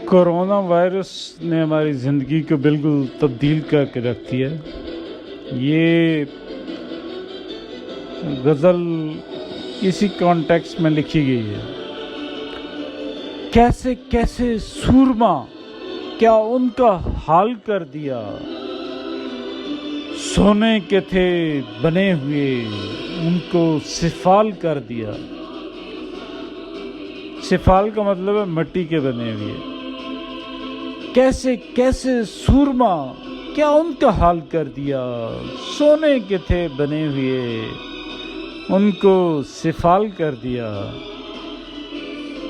Corona virus نے ہماری زندگی کو بالکل تبدیل کر کے رکھ دیا. یہ غزل اسی کانٹیکسٹ میں لکھی گئی ہے. کیسے کیسے سورما کیا ان کا حال کر دیا، سونے کے تھے بنے ہوئے ان کو سفال کر دیا. سفال کا مطلب ہے مٹی کے بنے ہوئے. کیسے کیسے سورما کیا ان کا حال کر دیا، سونے کے تھے بنے ہوئے ان کو سفال کر دیا.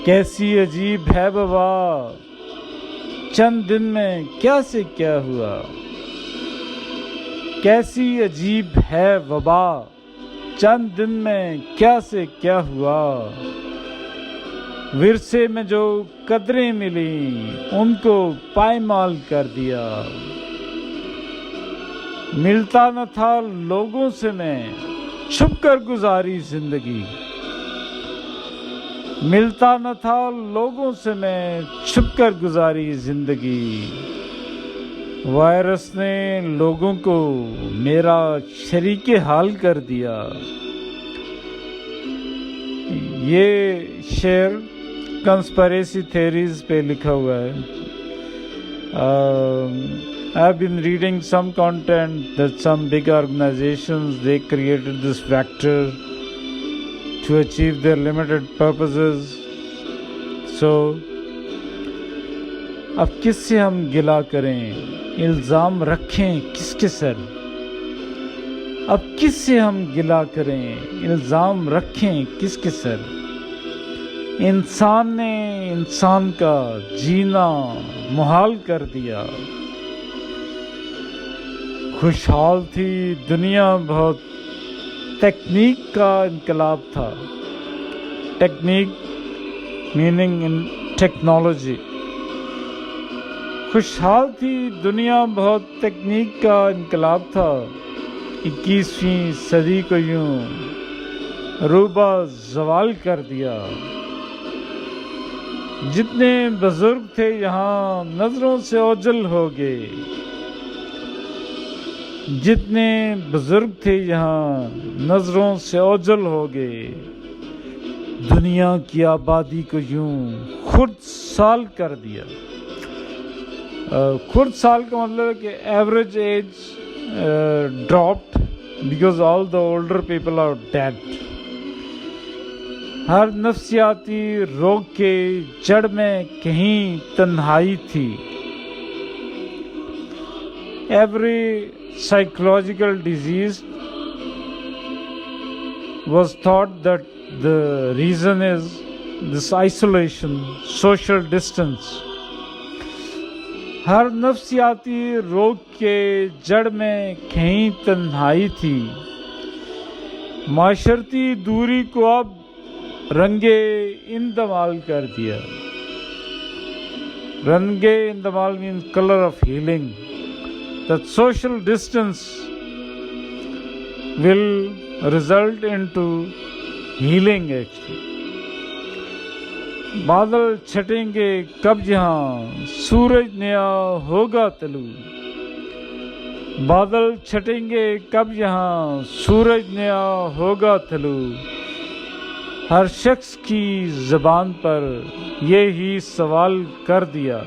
کیسی عجیب ہے وبا چند دن میں کیا سے کیا ہوا. کیسی عجیب ہے وبا چند دن میں کیا سے کیا ہوا. ورثے میں جو قدریں ملیں ان کو پائمال کر دیا. ملتا نہ تھا لوگوں سے میں چھپ کر گزاری زندگی. ملتا نہ تھا لوگوں سے میں چھپ کر گزاری زندگی. وائرس نے لوگوں کو میرا شریک حال کر دیا. یہ شعر کنسپریسی تھیریز پہ لکھا ہوا ہے. I've been reading some content that some big organizations, they created this vector to achieve their limited purposes. So, اب کس سے ہم گلا کریں، الزام رکھیں کس کے سر. اب کس سے ہم گلا کریں، الزام رکھیں کس کے سر. انسان نے انسان کا جینا محال کر دیا. خوشحال تھی دنیا بہت تکنیک کا انقلاب تھا. Technique meaning in technology. خوشحال تھی دنیا بہت تکنیک کا انقلاب تھا. 21ویں صدی کو یوں روبہ زوال کر دیا. جتنے بزرگ تھے یہاں نظروں سے اوجھل ہو گئے. جتنے بزرگ تھے یہاں نظروں سے اوجھل ہو گئے. دنیا کی آبادی کو یوں خرد سال کر دیا. خرد سال کا مطلب ہے کہ average age dropped because all the older people are dead. ہر نفسیاتی روگ کے جڑ میں کہیں تنہائی تھی. Every psychological disease was thought that the reason is this isolation, social distance. ہر نفسیاتی روگ کے جڑ میں کہیں تنہائی تھی. معاشرتی دوری کو اب رنگے اندمال کر دیا. رنگے اندمال means color of healing. That social distance will result into healing actually. بادل چھٹیں گے کب یہاں سورج نیا ہوگا طلوع. بادل چھٹیں گے کب یہاں سورج نیا ہوگا طلوع. ہر شخص کی زبان پر یہی سوال کر دیا.